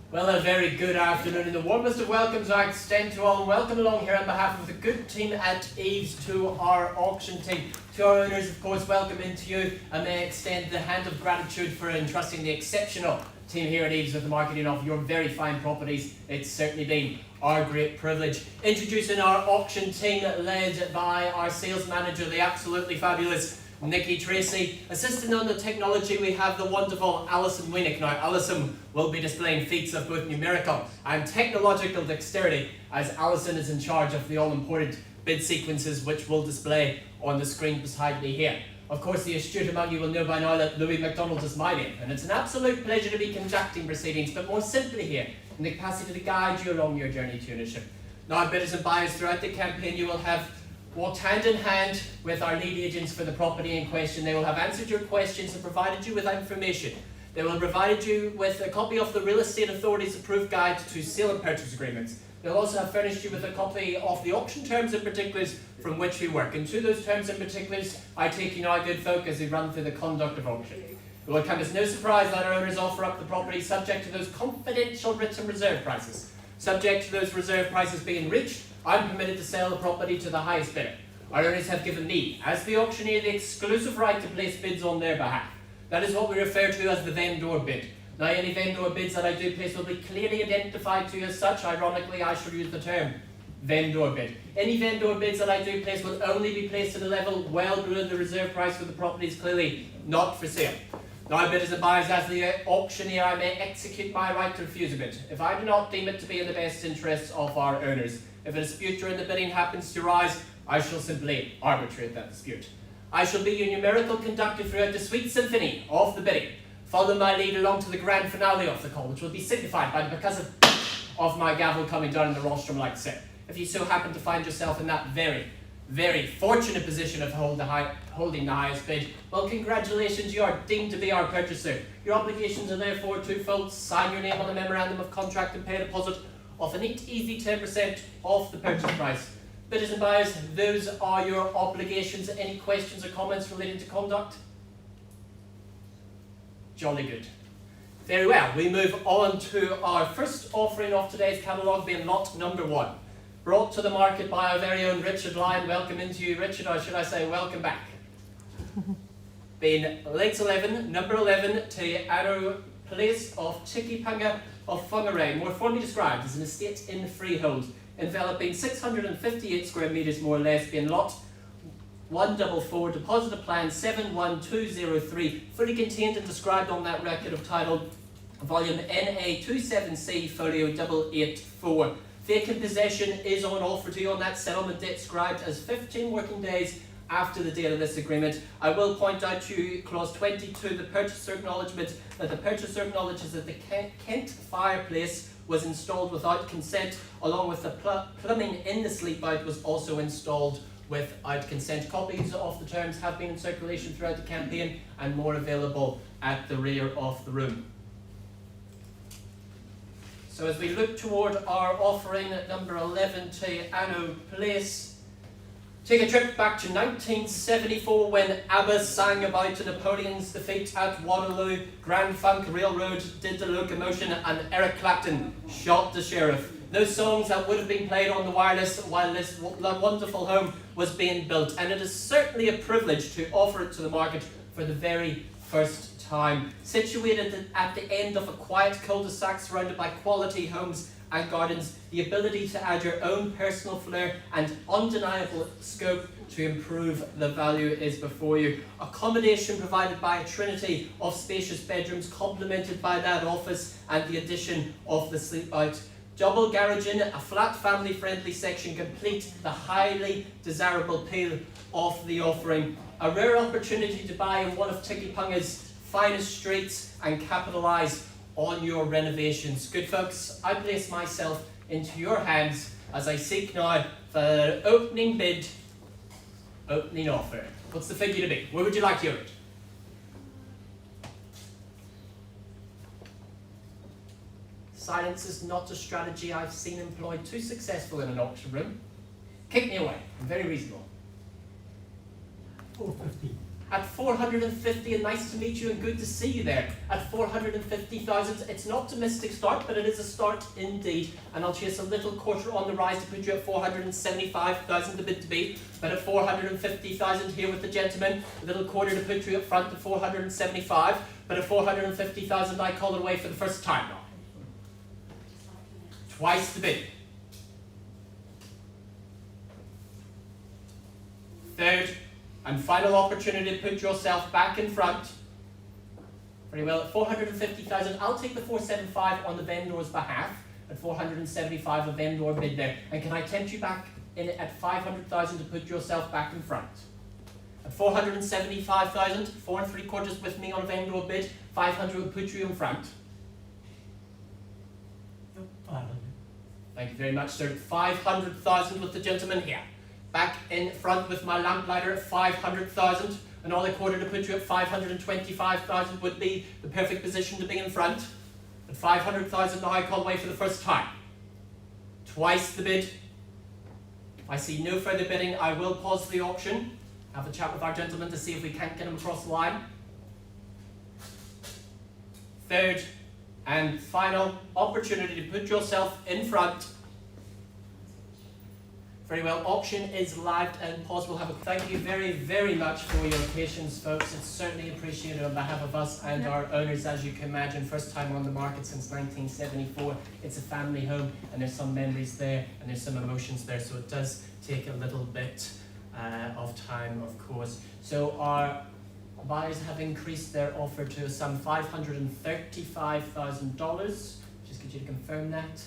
Well, a very good afternoon and the warmest of welcomes I extend to all, and welcome along here on behalf of the good team at EVES to our auction team. To our owners, of course, welcome into you, and may I extend the hand of gratitude for entrusting the exceptional team here at EVES with the marketing of your very fine properties. It's certainly been our great privilege. Introducing our auction team led by our sales manager, the absolutely fabulous Nikki Tracy. Assisting on the technology, we have the wonderful Alison Wienick. Now, Alison will be displaying feats of both numerical and technological dexterity, as Alison is in charge of the all-important bid sequences, which will display on the screen beside me here. Of course, the astute among you will know by now that Louis MacDonald is my name, and it's an absolute pleasure to be conducting proceedings, but more simply here, in the capacity to guide you along your journey to ownership. Now, bidders and buyers throughout the campaign, you will have walked hand in hand with our lead agents for the property in question. They will have answered your questions and provided you with information. They will have provided you with a copy of the Real Estate Authority's approved guide to sale and purchase agreements. They'll also have furnished you with a copy of the auction terms and particulars from which we work. And to those terms and particulars, I take you now, good folk, as we run through the conduct of auction. It will come as no surprise that our owners offer up the property subject to those confidential written reserve prices. Subject to those reserve prices being reached, I'm permitted to sell the property to the highest bidder. Our owners have given me, as the auctioneer, the exclusive right to place bids on their behalf. That is what we refer to as the vendor bid. Now, any vendor bids that I do place will be clearly identified to you as such. Ironically, I shall use the term vendor bid. Any vendor bids that I do place will only be placed at a level well below the reserve price, where the property is clearly not for sale. Now, bidders and buyers, as the auctioneer, I may execute my right to refuse a bid if I do not deem it to be in the best interests of our owners. If a dispute during the bidding happens to arise, I shall simply arbitrate that dispute. I shall be your numerical conductor throughout the sweet symphony of the bidding. Follow my lead along to the grand finale of the call, which will be signified by the percussive of my gavel coming down in the rostrum like so. If you so happen to find yourself in that very fortunate position of holding the highest bid, well, congratulations, you are deemed to be our purchaser. Your obligations are therefore twofold. Sign your name on a memorandum of contract and pay a deposit of a neat, easy 10% off the purchase price. Bidders and buyers, those are your obligations. Any questions or comments related to conduct? Jolly good. Very well, we move on to our first offering of today's catalogue, being lot number 1. Brought to the market by our very own Richard Lyon. Welcome into you, Richard, or should I say welcome back. Being Lakes 11, number 11, Te Aro Place of Tikipanga of Whangarei, more formally described as an estate in freehold, enveloping 658 square metres more or less, being lot 144, deposit of plan 71203, fully contained and described on that record of title, volume NA27C, folio 884. Vacant possession is on offer to you on that settlement date, described as 15 working days after the date of this agreement. I will point out to you, clause 22, the purchaser acknowledgement, that the purchaser acknowledges that the Kent fireplace was installed without consent, along with the plumbing in the sleep out was also installed without consent. Copies of the terms have been in circulation throughout the campaign, and more available at the rear of the room. So as we look toward our offering at number 11, Te Aro Place, take a trip back to 1974 when ABBA sang about Napoleon's defeat at Waterloo, Grand Funk Railroad did the locomotion, and Eric Clapton shot the sheriff. Those songs that would have been played on the wireless while this wonderful home was being built, and it is certainly a privilege to offer it to the market for the very first time. Situated at the end of a quiet cul-de-sac surrounded by quality homes and gardens, the ability to add your own personal flair and undeniable scope to improve the value is before you. Accommodation provided by a trinity of spacious bedrooms, complemented by that office and the addition of the sleep out. Double garage in, a flat family-friendly section complete the highly desirable appeal of the offering. A rare opportunity to buy in one of Tikipanga's finest streets and capitalise on your renovations. Good folks, I place myself into your hands as I seek now for the opening bid, opening offer. What's the figure to be? Where would you like to hear it? Silence is not a strategy I've seen employed too successful in an auction room. Kick me away. I'm very reasonable. 450. At 450, and nice to meet you and good to see you there. At 450,000, it's an optimistic start, but it is a start indeed. And I'll chase a little quarter on the rise to put you at 475,000, the bid to beat. But at 450,000 here with the gentleman, a little quarter to put you up front at 475. But at 450,000, I call it away for the first time now. Twice the bid. Third and final opportunity to put yourself back in front. Very well, at 450,000, I'll take the 475 on the vendor's behalf. At 475, a vendor bid there. And can I tempt you back in at 500,000 to put yourself back in front? At 475,000, 4 3/4 with me on a vendor bid, 500 will put you in front. Thank you very much, sir. 500,000 with the gentleman here. Back in front with my lamplighter at 500,000. Another quarter to put you at 525,000 would be the perfect position to be in front. At 500,000 now I call away for the first time. Twice the bid. If I see no further bidding, I will pause the auction. Have a chat with our gentleman to see if we can't get him across the line. Third and final opportunity to put yourself in front. Very well, auction is live and pause. We'll have a thank you very, very much for your patience, folks. It's certainly appreciated on behalf of us and our owners, as you can imagine. First time on the market since 1974. It's a family home, and there's some memories there, and there's some emotions there, so it does take a little bit of time, of course. So our buyers have increased their offer to some $535,000. Just get you to confirm that.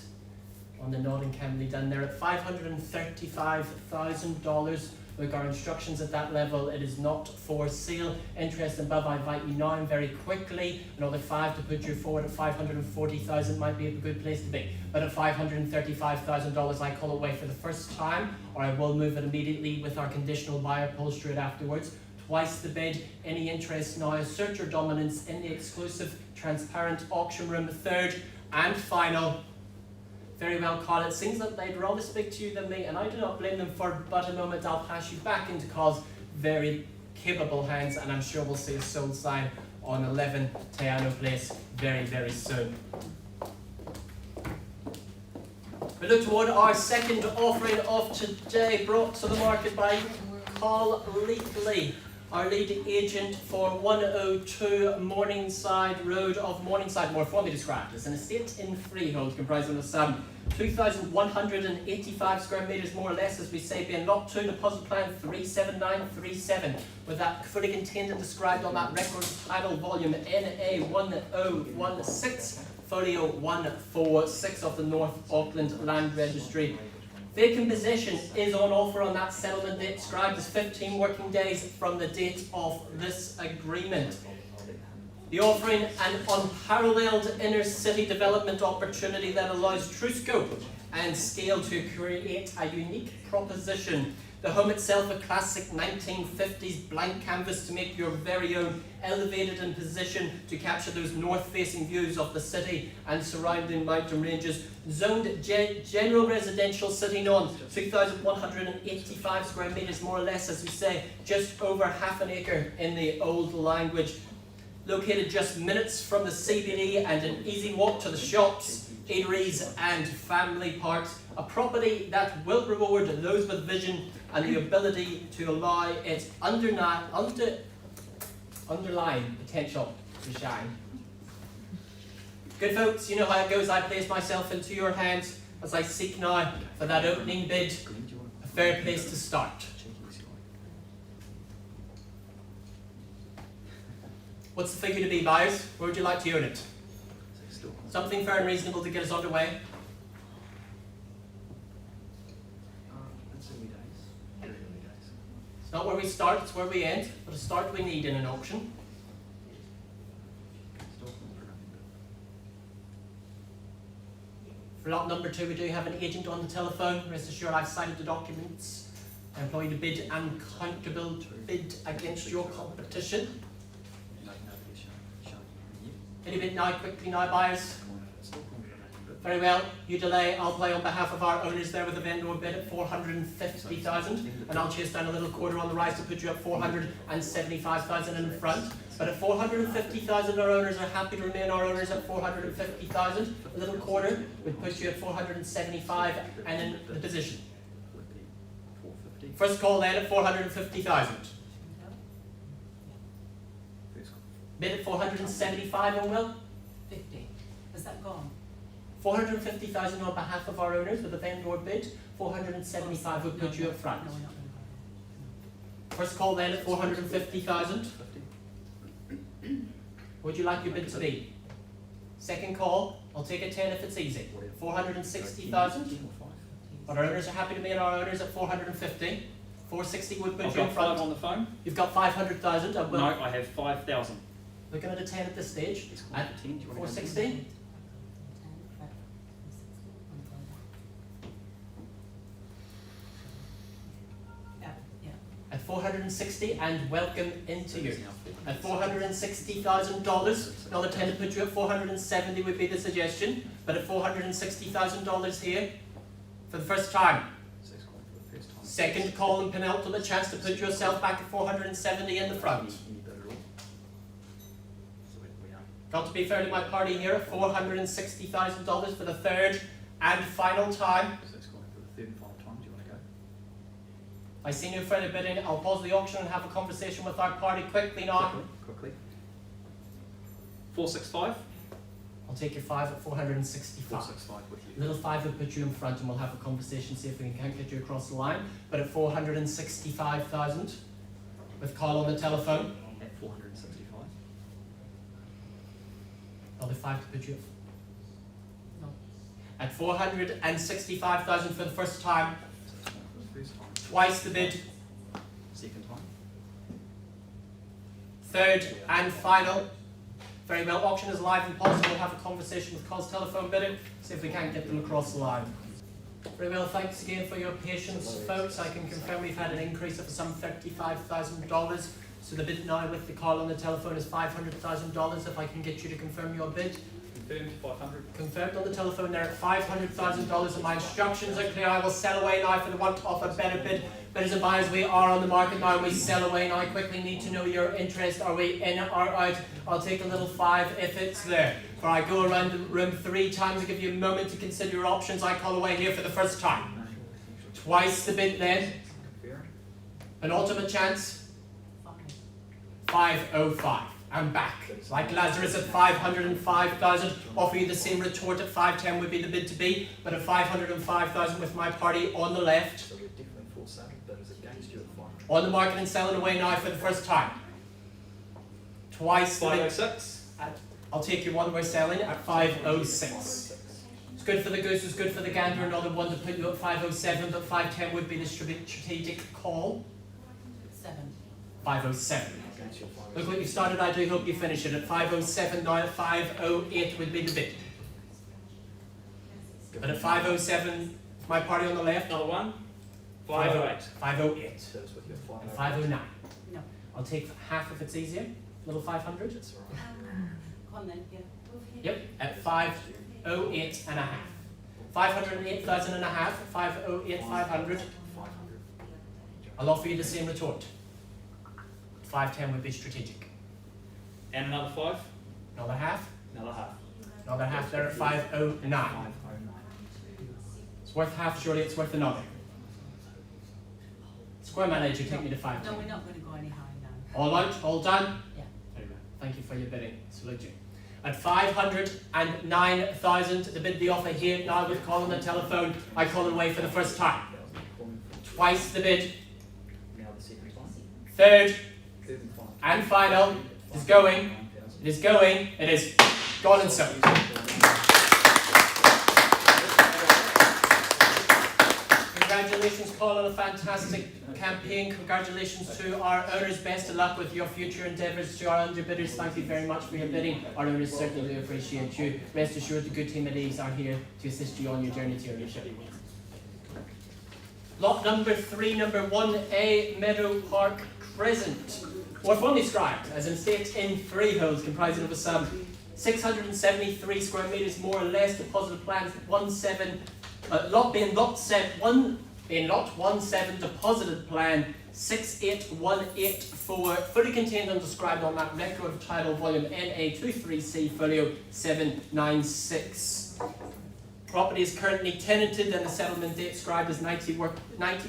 On the nod and can be done there at $535,000. Look, our instructions at that level, it is not for sale. Interest above, I invite you now and very quickly. Another 5 to put you forward at 540,000 might be a good place to be. But at $535,000, I call it away for the first time, or I will move it immediately with our conditional buyer, pull through it afterwards. Twice the bid. Any interest now, assert your dominance in the exclusive, transparent auction room. Third and final. Very well, Carl. It seems that they'd rather speak to you than me, and I do not blame them for but a moment. I'll pass you back into Carl's very capable hands, and I'm sure we'll see a sold sign on 11 Teano Place very, very soon. We look toward our second offering of today, brought to the market by Carl Leafley, our lead agent for 102 Morningside Road of Morningside, more formally described as an estate in freehold comprising of some 2,185 square metres more or less, as we say, being lot 2, deposit plan 37937, with that fully contained and described on that record title volume NA 1016, folio 146 of the North Auckland Land Registry. Vacant possession is on offer on that settlement date, described as 15 working days from the date of this agreement. The offering an unparalleled inner city development opportunity that allows true scope and scale to create a unique proposition. The home itself, a classic 1950s blank canvas to make your very own, elevated in position to capture those north-facing views of the city and surrounding mountain ranges. Zoned general residential, sitting on 2,185 square metres more or less, as we say, just over half an acre in the old language. Located just minutes from the CBD and an easy walk to the shops, eateries and family parks. A property that will reward those with vision and the ability to allow its underlying potential to shine. Good folks, you know how it goes. I place myself into your hands as I seek now for that opening bid, a fair place to start. What's the figure to be, buyers? Where would you like to own it? Something fair and reasonable to get us underway. It's not where we start, it's where we end, but a start we need in an auction. For lot number 2, we do have an agent on the telephone. Rest assured, I've signed the documents. I employ to bid and countable bid against your competition. Any bid now, quickly now, buyers. Very well, you delay, I'll play on behalf of our owners there with a vendor bid at 450,000, and I'll chase down a little quarter on the rise to put you at 475,000 in front. But at 450,000 our owners are happy to remain our owners at 450,000. A little quarter would put you at 475 and in the position. First call then at 450,000. Bid at 475 on Will? 50. Has that gone? 450,000 on behalf of our owners with a vendor bid. 475 would put you up front. No, we're not going to go. First call then at 450,000. What would you like your bid to be? Second call, I'll take a 10 if it's easy. 460,000. But our owners are happy to be our owners at 450. 460 would put I've you in got front. 5 on the phone. You've got 500,000. No, I have 5,000. Looking at a 10 at this stage. At 460. At 460 and welcome into you. At $460,000, another 10 to put you at 470 would be the suggestion. But at $460,000 here for the first time. Second call and penultimate chance to put yourself back at 470 in the front. Got to be fair to my party here at $460,000 for the third and final time. If I see no further bidding, I'll pause the auction and have a conversation with our party quickly now. Quickly. 465. I'll take your 5 at 465. 465 with you. Little 5 will put you in front and we'll have a conversation, see if we can't get you across the line. But at 465,000, with call on the telephone. At 465. Another 5 to put you No. at 465,000 for the first time. Twice the bid. Second time. Third and final. Very well, auction is live and paused. We'll have a conversation with Call's telephone bidding, see if we can't get them across the line. Very well, thanks again for your patience, folks. I can confirm we've had an increase of some $35,000. So the bid now with the call on the telephone is $500,000. If I can get you to confirm your bid. Confirmed 500. Confirmed on the telephone there at $500,000, and my instructions are clear. I will sell away now for the want of a better bid. Bidders and buyers, we are on the market now, and we sell away now. I quickly need to know your interest. Are we in or out? I'll take a little 5 if it's there. For I go around the room 3 times, I give you a moment to consider your options. I call away here for the first time. Twice the bid then. An ultimate chance. 505. I'm back. Like Lazarus at 505,000. Offer you the same retort at 510 would be the bid to be, but at 505,000 with my party on the left. On the market and selling away now for the first time. Twice the bid. 506. I'll take you one we're selling at 506. It's good for the goose, it's good for the gander. Another one to put you at 507, but 510 would be the strategic call. 507. Look what you started, I do hope you finish it at 507 now. At 508 would be the bid. But at 507, my party on the left. Another one. 508. 508. And 509. No. I'll take half if it's easier. Little 500. Come on then, yeah. Yep, at 508 and a half. 508,000 and a half. 508, 500. I'll offer you the same retort. 510 would be strategic. And another 5. Another half. Another half. Another half there at 509. It's worth half, surely it's worth another. Square manager, take me to 510. No, we're not going to go any higher now. All out, all done? Yeah. Very well. Thank you for your bidding. Salute you. At 509,000, the bid, the offer here now with call on the telephone. I call it away for the first time. Twice the bid. Third and final. It is going. It is going. It is gone and sold. Congratulations, Paul, on a fantastic campaign. Congratulations to our owners. Best of luck with your future endeavours. To our underbidders, thank you very much for your bidding. Our owners certainly do appreciate you. Rest assured, the good team at EVES are here to assist you on your journey to ownership. Lot number 3, number 1A, Meadow Park Crescent. What one described as an estate in freehold comprising of some 673 square metres more or less. Deposited plans lot 17, deposited plan 68184, fully contained and described on that record of title volume NA23C folio 796. Property is currently tenanted and the settlement date described as 90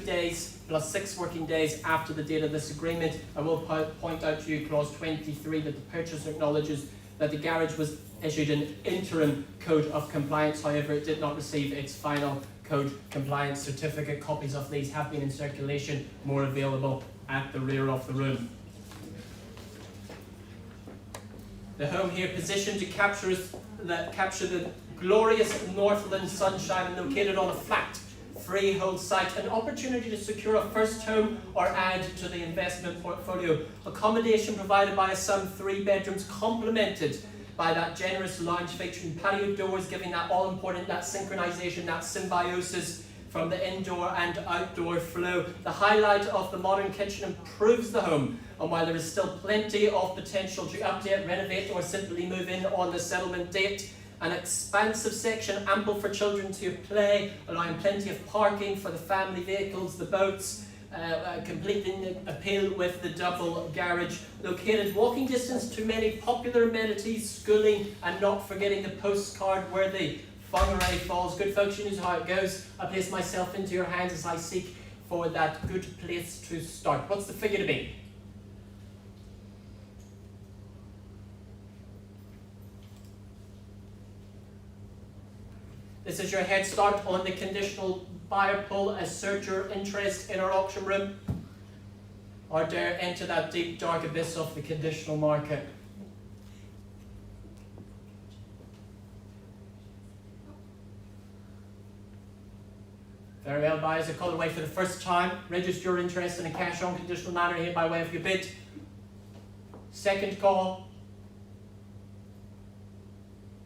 days plus 6 working days after the date of this agreement. I will point out to you clause 23 that the purchaser acknowledges that the garage was issued an interim code of compliance, however it did not receive its final code compliance certificate. Copies of these have been in circulation, more available at the rear of the room. The home here positioned to capture the glorious Northland sunshine and located on a flat, freehold site, an opportunity to secure a first home or add to the investment portfolio. Accommodation provided by some 3 bedrooms, complemented by that generous lounge featuring patio doors, giving that all-important, that synchronization, that symbiosis from the indoor and outdoor flow. The highlight of the modern kitchen improves the home, and while there is still plenty of potential to update, renovate or simply move in on the settlement date, an expansive section ample for children to play, allowing plenty of parking for the family vehicles, the boats, completing the appeal with the double garage. Located walking distance to many popular amenities, schooling, and not forgetting the postcard-worthy Whangarei Falls. Good folks, you know how it goes. I place myself into your hands as I seek for that good place to start. What's the figure to be? This is your head start on the conditional buyer pull. Assert your interest in our auction room, or dare enter that deep dark abyss of the conditional market. Very well, buyers are called away for the first time. Register your interest in a cash on conditional manner here by way of your bid. Second call.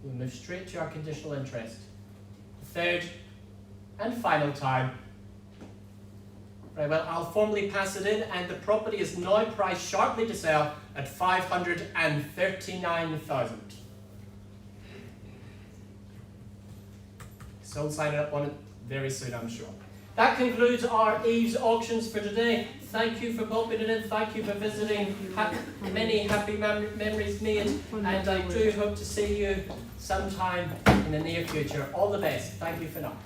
We'll move straight to our conditional interest. Third and final time. Very well, I'll formally pass it in, and the property is now priced sharply to sell at 539,000. Sold, sign up on it very soon, I'm sure. That concludes our EVES auctions for today. Thank you for popping it in. Thank you for visiting. Many happy memories made, and I do hope to see you sometime in the near future. All the best. Thank you for now.